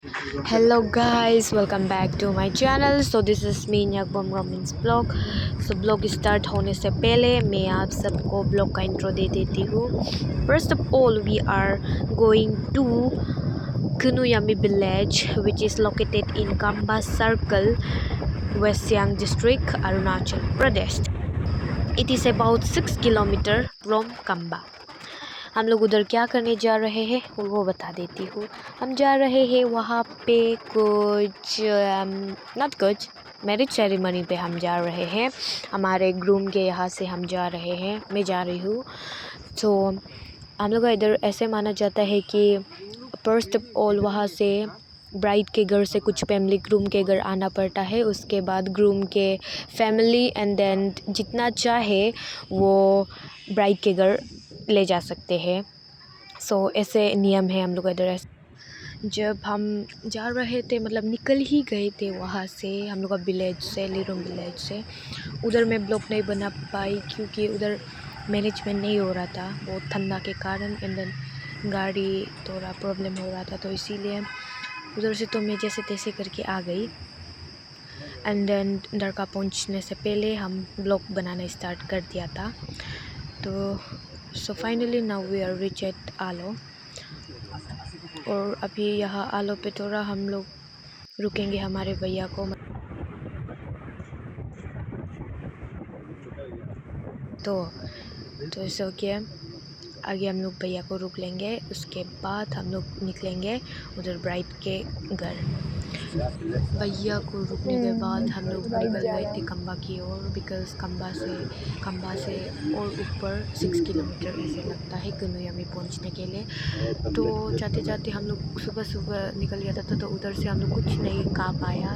Hello guys, welcome back to my channel. So this is me Nyagbom Romans blog. So blog start होने से पहले मैं आप सबको blog का intro दे देती हूँ. First of all, we are going to Kunuyami village, which is located in Kamba Circle, West Siang district, Arunachal Pradesh. It is about 6 kilometers from Kamba. हम लोग उधर क्या करने जा रहे हैं वो बता देती हूँ. हम जा रहे हैं वहाँ पे कुछ नॉट कुछ मैरिज सेरेमनी पे हम जा रहे हैं. हमारे ग्रूम के यहाँ से हम जा रहे हैं, मैं जा रही हूँ. तो हम लोग का इधर ऐसे माना जाता है कि फर्स्ट ऑफ ऑल वहाँ से ब्राइड के घर से कुछ फैमिली ग्रूम के घर आना पड़ता है, उसके बाद ग्रूम के फैमिली एंड देन जितना चाहे वो ब्राइड के घर ले जा सकते हैं. सो ऐसे नियम है हम लोग इधर. जब हम जा रहे थे मतलब निकल ही गए थे वहाँ से, हम लोग का विलेज से, लिरोम विलेज से. उधर मैं ब्लॉग नहीं बना पाई क्योंकि उधर मैनेजमेंट नहीं हो रहा था बहुत ठंडा के कारण, एंड देन गाड़ी थोड़ा प्रॉब्लम हो रहा था, तो इसीलिए उधर से तो मैं जैसे तैसे करके आ गई. एंड देन दरगाह पहुँचने से पहले हम ब्लॉग बनाना स्टार्ट कर दिया था. तो so finally now we are reach at Aalo. और अभी यहाँ आलो पे थोड़ा हम लोग रुकेंगे हमारे भैया को. तो ऐसा क्या आगे हम लोग भैया को रुक लेंगे, उसके बाद हम लोग निकलेंगे उधर ब्राइड के घर. भैया को रुकने के बाद हम लोग निकल गए थे कम्बा की ओर, बिकॉज़ कम्बा से और ऊपर 6 किलोमीटर ऐसे लगता है कुनुयामी पहुंचने के लिए. तो जाते जाते हम लोग सुबह निकल गया था, तो उधर से हम लोग कुछ नहीं खा पाया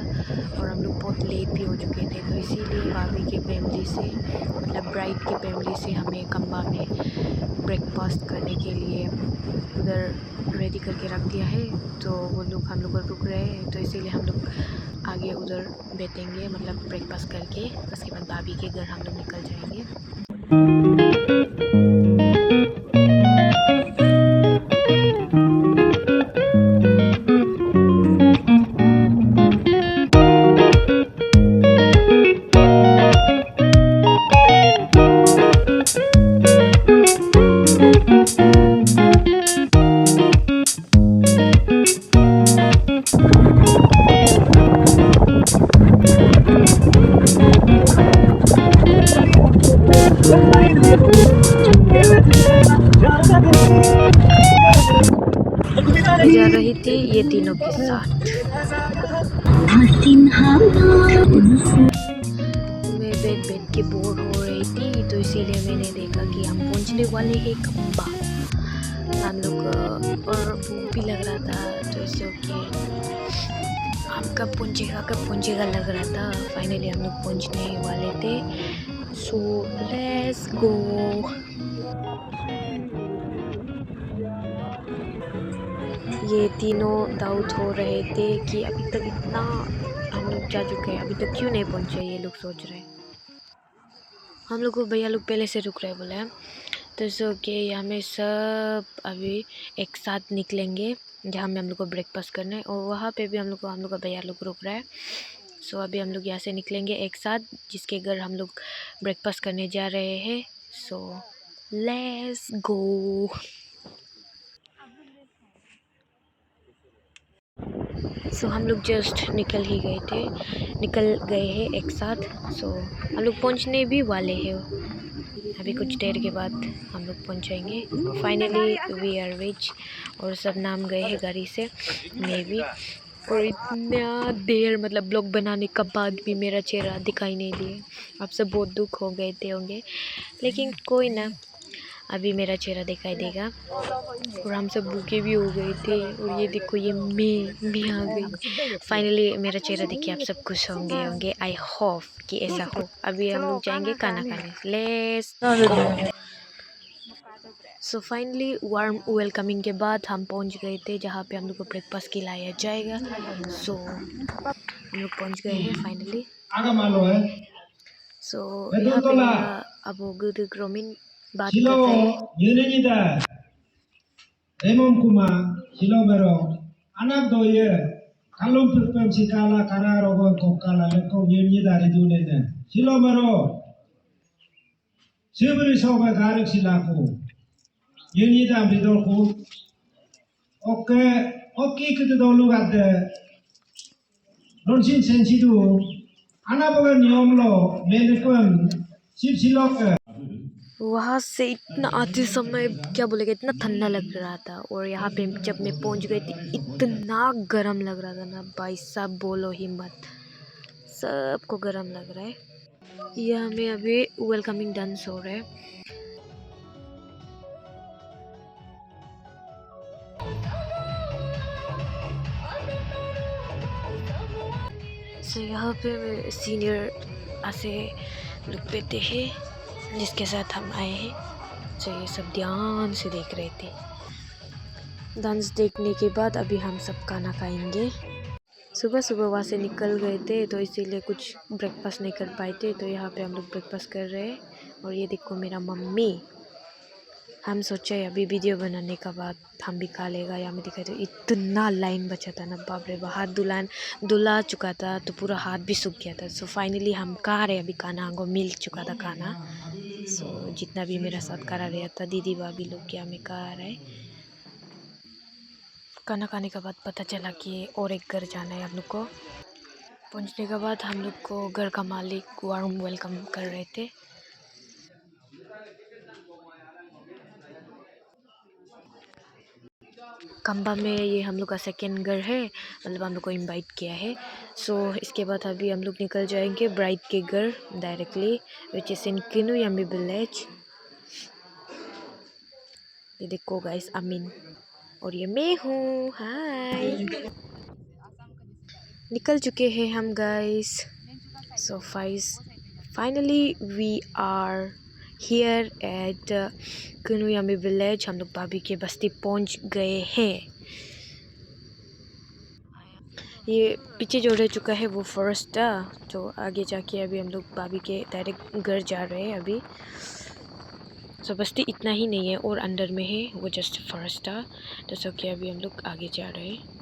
और हम लोग बहुत लेट भी हो चुके थे. तो इसीलिए भाभी की फैमिली से मतलब ब्राइड की फैमिली से हमें कम्बा में ब्रेकफास्ट करने के लिए उधर रेडी करके रख दिया है. तो वो लोग हम लोग रुक रहे हैं, तो इसीलिए हम लोग आगे उधर बैठेंगे मतलब ब्रेकफास्ट करके, उसके बाद भाभी के घर हम लोग निकल जाएंगे. जा रही थी ये तीनों के साथ. मैं बैठ के बोर हो रही थी, तो इसीलिए मैंने देखा कि हम पहुंचने वाले हैं कम्बा. हम लोग और भूख भी लग रहा था, तो इससे हम कब पहुंचेगा लग रहा था. फाइनली हम लोग पहुंचने वाले थे. So let's go. ये तीनों डाउट हो रहे थे कि अभी तक इतना हम लोग जा चुके हैं, अभी तक क्यों नहीं पहुंचे, ये लोग सोच रहे हैं. हम लोग को भैया लोग पहले से रुक रहे बोले हैं. तो सो के हमें सब अभी एक साथ निकलेंगे जहाँ में हम लोग को ब्रेकफास्ट करना है, और वहाँ पे भी हम लोग का भैया लोग रुक रहा है. सो अभी हम लोग यहाँ से निकलेंगे एक साथ, जिसके घर हम लोग ब्रेकफास्ट करने जा रहे हैं. So let's go. सो हम लोग जस्ट निकल गए हैं एक साथ. सो हम लोग पहुंचने भी वाले हैं, अभी कुछ देर के बाद हम लोग पहुंचेंगे. Finally we are reach. और सब नाम गए हैं गाड़ी से, मैं भी. और इतना देर मतलब ब्लॉग बनाने के बाद भी मेरा चेहरा दिखाई नहीं दिए. आप सब बहुत दुख हो गए थे होंगे, लेकिन कोई ना, अभी मेरा चेहरा दिखाई देगा. और हम सब भूखे भी हो गए थे. और ये देखो, ये मैं आ गई. फाइनली मेरा चेहरा देखिए आप सब खुश होंगे. आई होप कि ऐसा हो. अभी हम लोग जाएंगे खाना खाने. Let's go. So finally warm welcoming के बाद हम पहुंच गए थे जहाँ पे हम लोग को ब्रेकफास्ट खिलाया जाएगा. सो हम लोग पहुंच गए हैं फाइनली. सो यहाँ पे मेरा अब गुड रोमिन बात कर रहे हैं. Emon kuma, silomero, anak doye, Kalum pem sikala kararo go kokala leko nyunyi dari dunene. Silo maro. Sibri soba garek silaku. Nyunyi da bidolku. Oke, oke kita dulu ada. Ronsin sensidu. Anak bukan nyomlo. Menekun. Sip silok. वहां से इतना आते समय क्या बोलेगा इतना ठंडा लग रहा था और यहाँ पे जब मैं पहुंच गई थी इतना गर्म लग रहा था ना भाई साहब बोलो ही मत सबको गर्म लग रहा है। ये हमें अभी वेलकमिंग डांस हो रहा है। यहाँ पे सीनियर ऐसे लोग बैठे हैं जिसके साथ हम आए हैं। ये सब ध्यान से देख रहे थे। डांस देखने के बाद अभी हम सब खाना खाएंगे। सुबह सुबह वहाँ से निकल गए थे तो इसीलिए कुछ ब्रेकफास्ट नहीं कर पाए थे, तो यहाँ पे हम लोग ब्रेकफास्ट कर रहे हैं। और ये देखो मेरा मम्मी, हम सोचे अभी वीडियो बनाने का बाद हम भी खा लेगा। यहाँ में दिखाई तो इतना लाइन बचा था ना, बाप रे, हाथ धुला चुका था तो पूरा हाथ भी सूख गया था। सो फाइनली हम खा रहे अभी खाना, हमको मिल चुका था खाना। सो जितना भी मेरा साथ करा रहा था दीदी भाभी लोग क्या में खा रहे। खाना खाने के बाद पता चला कि और एक घर जाना है हम लोग को। पहुंचने के बाद हम लोग को घर का मालिक वार्म वेलकम कर रहे थे। कंबा में ये हम लोग का सेकेंड घर है, मतलब हम लोग को इनवाइट किया है। सो इसके बाद अभी हम लोग निकल जाएंगे ब्राइड के घर डायरेक्टली, विच इज़ इन किनुयामी विलेज। ये देखो गाइस अमीन और ये मैं हूँ, हाय। निकल चुके हैं हम guys. So finally we are here at Kinuyami village. हम लोग भाभी के बस्ती पहुंच गए हैं। ये पीछे जो रह चुका है वो फर्स्ट था, तो आगे जाके अभी हम लोग भाभी के डायरेक्ट घर जा रहे हैं अभी। सो बस्ती इतना ही नहीं है और अंदर में है, वो जस्ट फर्स्ट था। तो सो कि अभी हम लोग आगे जा रहे हैं।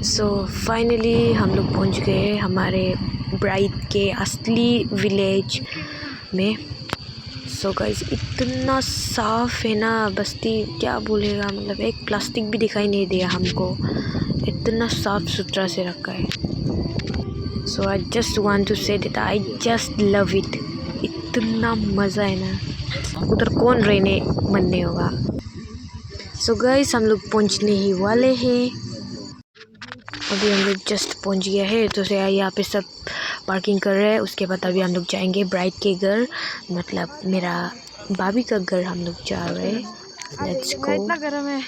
सो फाइनली हम लोग पहुंच गए हमारे ब्राइड के असली विलेज में। सो गाइस इतना साफ़ है ना बस्ती, क्या बोलेगा, मतलब एक प्लास्टिक भी दिखाई नहीं दिया हमको, इतना साफ़ सुथरा से रखा है। So I just want to say that I just love it. इतना मज़ा है ना, उधर कौन रहने मन नहीं होगा। सो गाइस हम लोग पहुंचने ही वाले हैं। अभी हम लोग जस्ट पहुंच गया है, तो यहाँ पे सब पार्किंग कर रहे हैं। उसके बाद अभी हम लोग जाएंगे ब्राइड के घर, मतलब मेरा भाभी का घर हम लोग जा रहे हैं। Let's go. इतना गर्म है,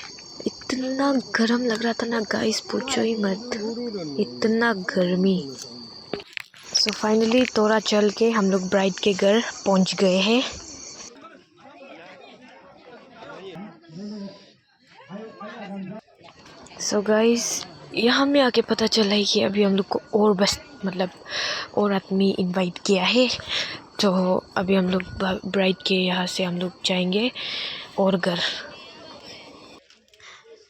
इतना गर्म लग रहा था ना गाइस, पूछो ही मत, इतना गर्मी। सो फाइनली थोड़ा चल के हम लोग ब्राइड के घर पहुंच गए हैं। सो गाइस यहाँ में आके पता चला है कि अभी हम लोग को और बस मतलब और आदमी इनवाइट किया है, तो अभी हम लोग ब्राइड के यहाँ से हम लोग जाएंगे और घर।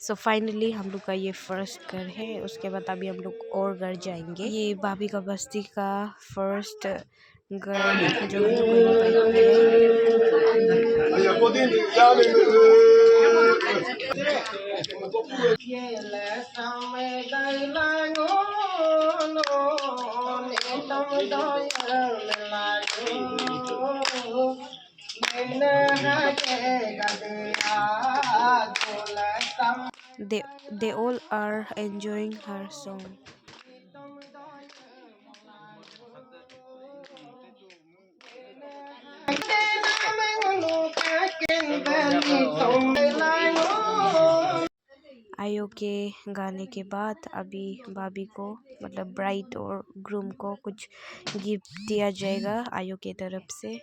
सो फाइनली हम लोग का ये फर्स्ट घर है, उसके बाद अभी हम लोग और घर जाएंगे। ये भाभी का बस्ती का फर्स्ट घर जो हम लोग को invite they all are enjoying her song. आयो के गाने के बाद अभी भाभी को मतलब ब्राइड और ग्रूम को कुछ गिफ्ट दिया जाएगा आयो के तरफ से।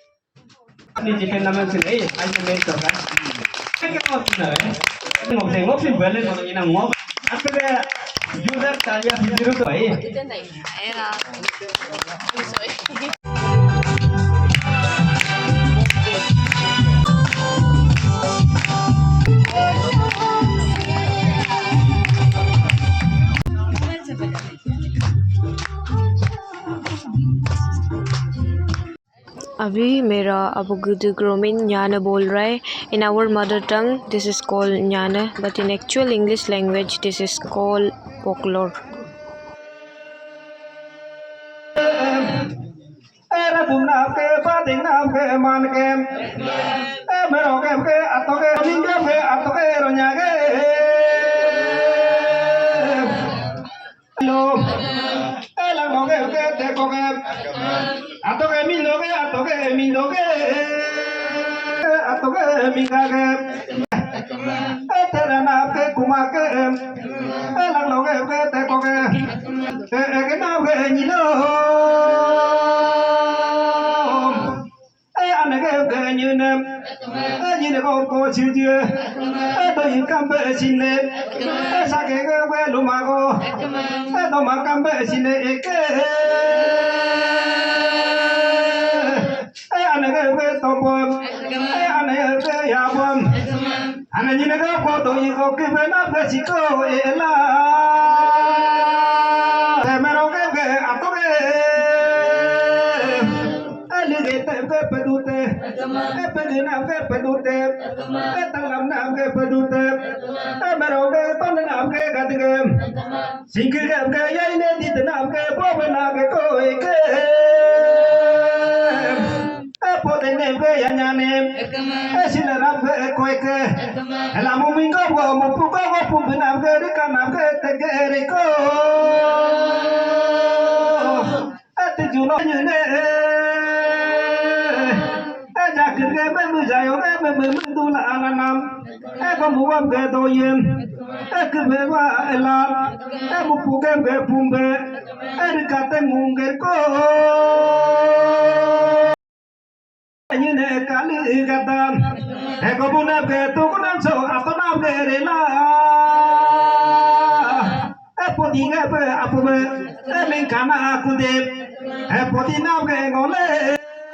अभी मेरा अबू गुदु ग्रोमिन न्याना बोल रहा है। In our mother tongue this is called न्याना, but in actual English language this is called पोकलोर।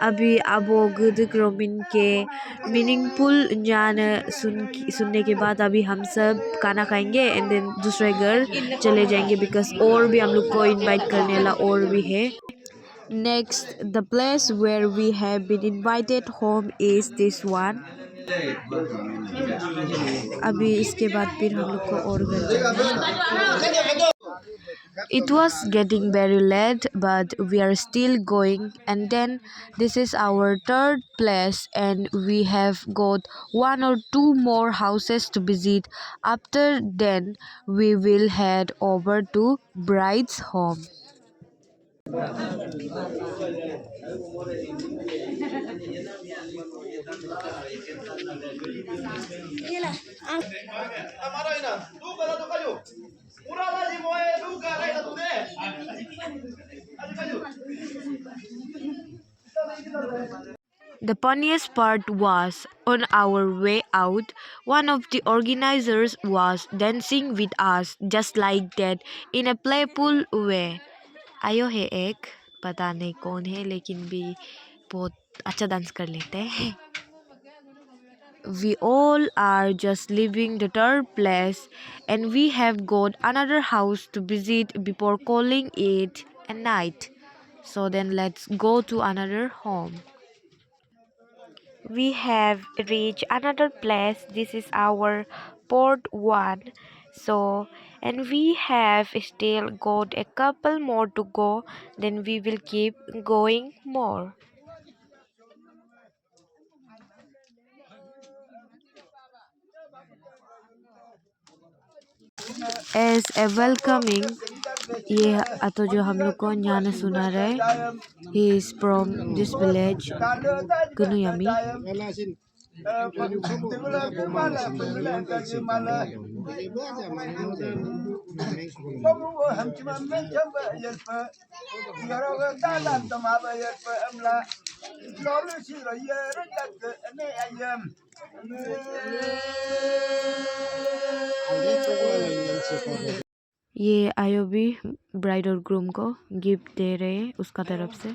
अभी अबो गुद ग्रोमिन के मीनिंगफुल सुनने के बाद अभी हम सब खाना खाएंगे एंड देन दूसरे घर चले जाएंगे, बिकॉज और भी हम लोग को इनवाइट करने वाला और भी है। Next the place where we have been invited home is this one. अभी इसके बाद फिर हम लोग को और घर जाएंगे। It was getting very late, but we are still going. And then this is our third place, and we have got 1 or 2 more houses to visit. After then, we will head over to bride's home. The funniest part was, on our way out, one of the organizers was dancing with us just like that in a playful way. आयो है एक, पता नहीं कौन है लेकिन भी बहुत अच्छा डांस कर लेते हैं। We all are just leaving the third place, and we have got another house to visit before calling it a night. So then let's go to another home. We have reached another place. This is our fourth one. So, and we have still got a couple more to go. Then we will keep going more. As a welcoming, ये अतो जो हम लोग को यहाँ ने सुना रहे, he is from this village, Gunuyami. ये आयोबी ब्राइड और ग्रूम को गिफ्ट दे रहे हैं उसका तरफ से।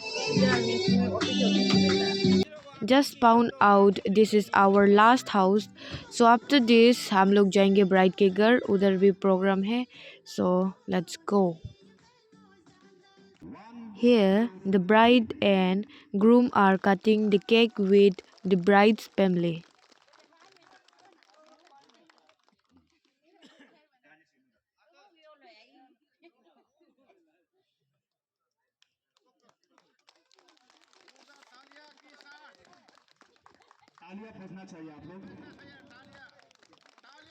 Just found out this is our last house, so after this हम लोग जाएंगे ब्राइड के घर, उधर भी प्रोग्राम है, so let's go. Here, the bride and groom are cutting the cake with the bride's family. तालियां फेंकना चाहिए आप लोग।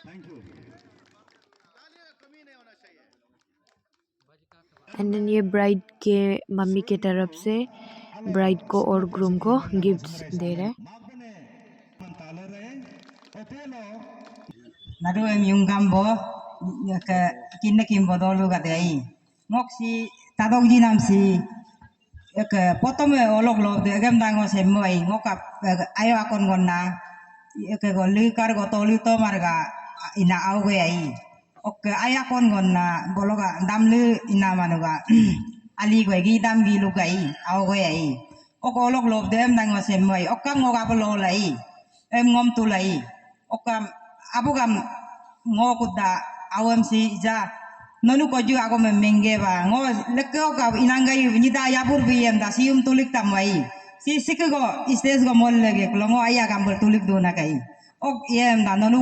Thank you. एंड देन ये ब्राइड के मम्मी के तरफ से ब्राइड को और ग्रूम को गिफ्ट्स दे रहे हैं। Nadu em yung gambo ke kinne kim bodolu ka dei ngok si tadok ji nam si ke potom e olok lo de gam dang o sem moi ngok ayo akon gonna ke go li kar go toli to marga ina au ge ai ok aya kon gonna bologa dam lu ina manuga ali go gi dam gi lu gai au ge ai ok olok lo de em dang o sem moi ok kam ngok apolo lai em ngom tu lai ok abugam ngokuda awamsi ja nonu koju ako memenge ba ngo lekko ka inangai nida yapur biem da sium tulik tamai si sikego stage go mol lege klongo aya gambal tulik do na kai ok yem da nonu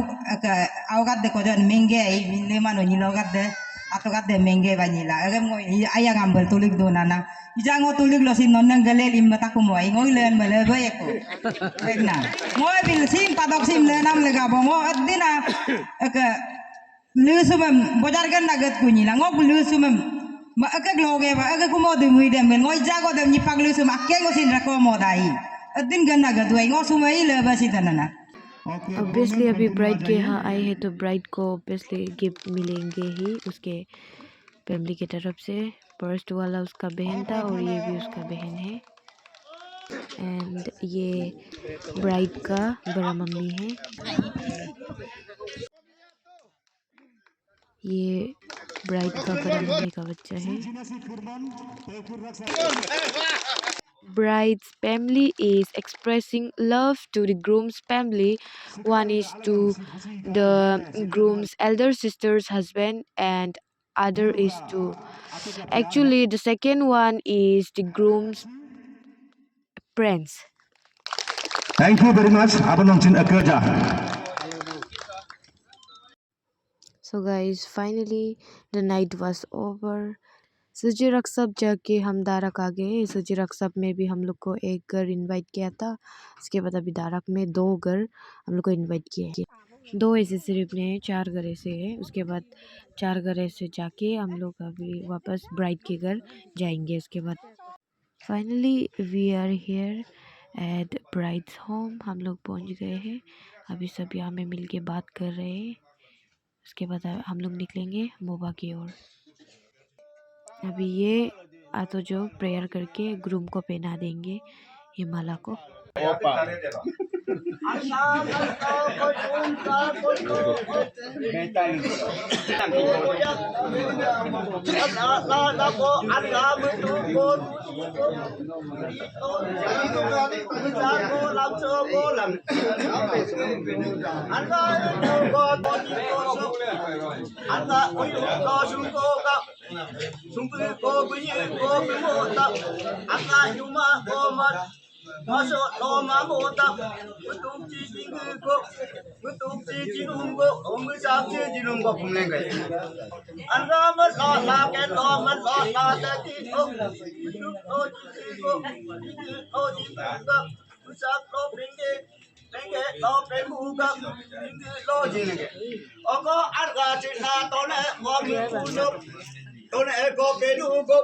awgat de ko jon menge ai le mano ni logat de atogat de menge ba ni la agam ngo aya gambal tulik do na na ijango tulik lo sin nonang gale lim mata ko moi ngoi len mele ba eko ekna ngoi bil sim padok sim le nam le ga bo ngo adina ke lusumem bojar gan nagat kunyi la ngok lusumem ma akak loge ba akak ko mo de mui dem ngoi jago dem ni pag lusum akke go sin rako mo dai adin gan nagat wai ngo sumai le ba si tanana। Obviously अभी bride के यहाँ आए हैं तो bride को obviously gift मिलेंगे ही उसके family की तरफ से। फर्स्ट वाला उसका बहन था और ये भी उसका बहन है। एंड ये ब्राइड का बड़ा मम्मी है, ये ब्राइड का बड़ा मम्मी का बच्चा है। Bride's family is expressing love to the groom's family. One is to the groom's elder sister's husband and other is to, actually the second one is the groom's friends. Thank you very much. Abang Chin Akerja. So guys, finally the night was over. सजी रक्सब जाके हम दारक आ गए। सजी रक्सब में भी हम लोग को एक घर इनवाइट किया था, उसके बाद अभी दारक में 2 घर हम लोग को इनवाइट किए। 2 ऐसे सिर्फ ने 4 घर ऐसे है, उसके बाद 4 घर ऐसे जाके हम लोग अभी वापस ब्राइड के घर जाएंगे। उसके बाद finally we are here at bride's home, हम लोग पहुंच गए हैं। अभी सब यहाँ में मिल के बात कर रहे हैं, उसके बाद हम लोग निकलेंगे मोबा की ओर। अभी ये तो जो प्रेयर करके ग्रूम को पहना देंगे ये माला को। Masuk loma mota, betul cici ko, betul cici nunggu, umur sakti jinunggu kumlengai. Anda masuk lagi loma loma tadi ko, betul cici ko, betul cici ko, usak lo pengge, pengge lo pengbuka, pengge lo jinge. Ogo arga cina tone mobil kuno, tone eko pedugo,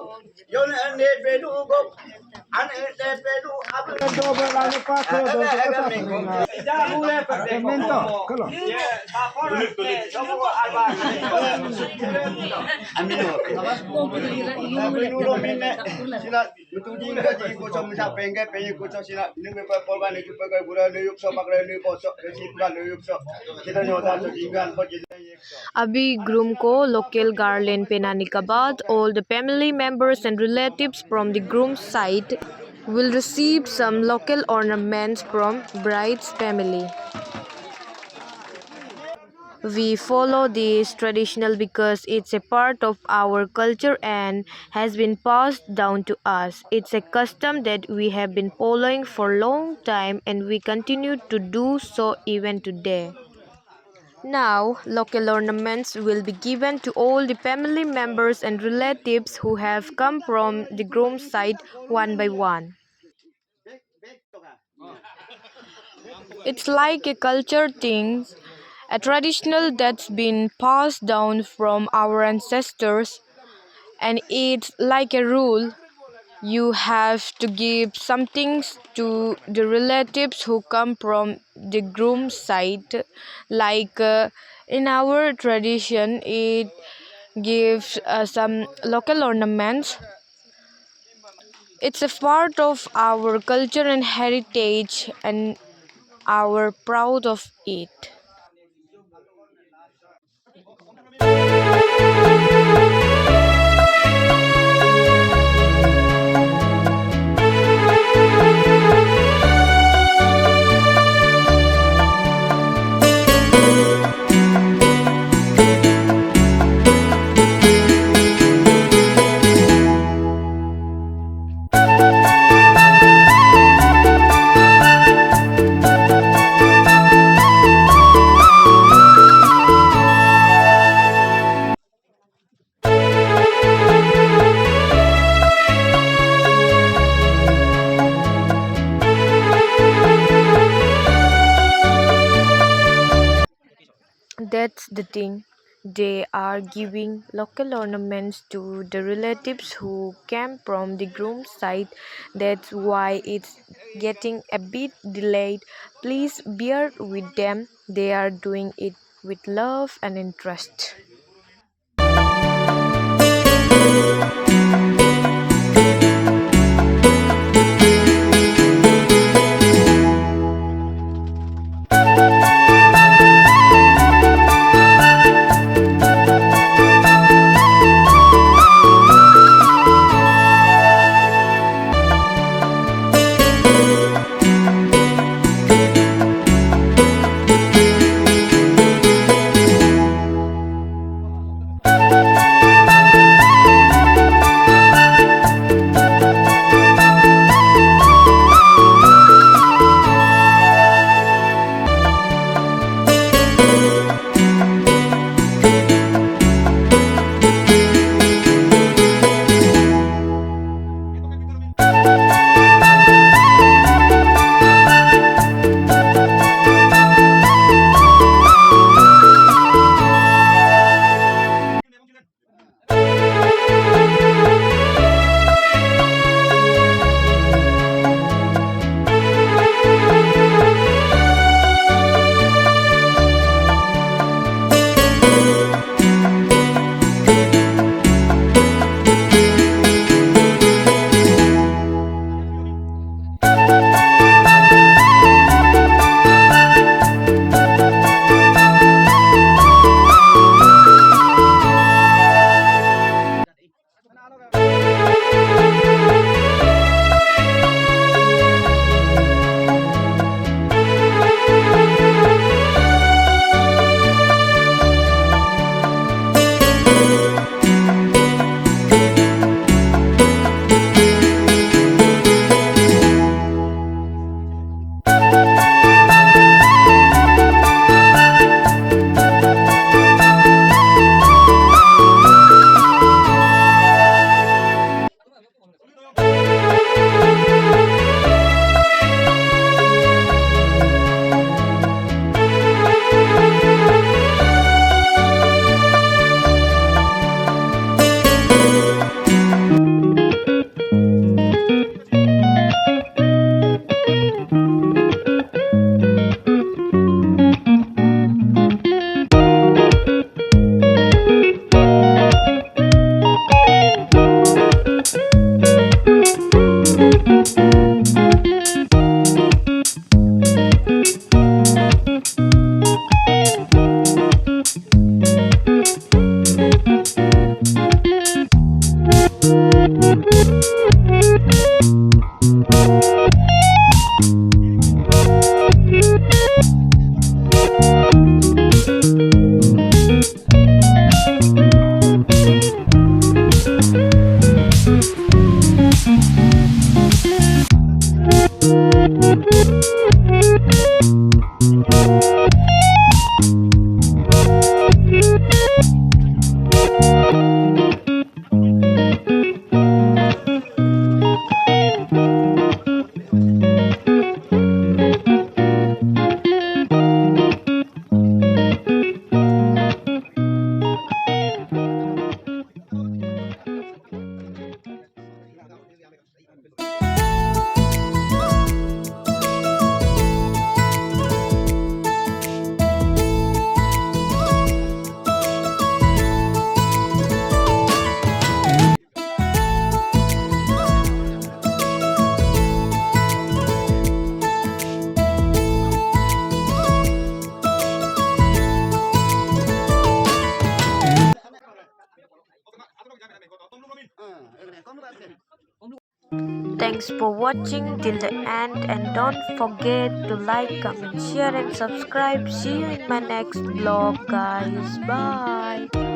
yone ane pedugo. Ane te pedu abu. Dobe la ne pa ko do ko ta na. Ja bule perde Mento, kalo. Amino. Amino lo mine. Sila betul juga jadi kocok misal pengge pengen kocok sila ini bepa polban ini pakai gula luyuk so pakai luyuk bosok resi gula luyuk so kita nyoda so jingan पर अभी groom को local garland पहनाने के बाद all the family members and relatives from the groom's side will receive some local ornaments from bride's family. We follow this traditional because it's a part of our culture and has been passed down to us. It's a custom that we have been following for a long time and we continue to do so even today. Now, local ornaments will be given to all the family members and relatives who have come from the groom's side one by one. It's like a culture thing, a traditional that's been passed down from our ancestors, and it's like a rule. You have to give something to the relatives who come from the groom's side. Like in our tradition, it gives some local ornaments. It's a part of our culture and heritage, and our proud of it. That's the thing. They are giving local ornaments to the relatives who came from the groom's side. That's why it's getting a bit delayed. Please bear with them. They are doing it with love and interest. Thanks for watching till the end, and don't forget to like, comment, share and subscribe. See you in my next vlog guys. Bye.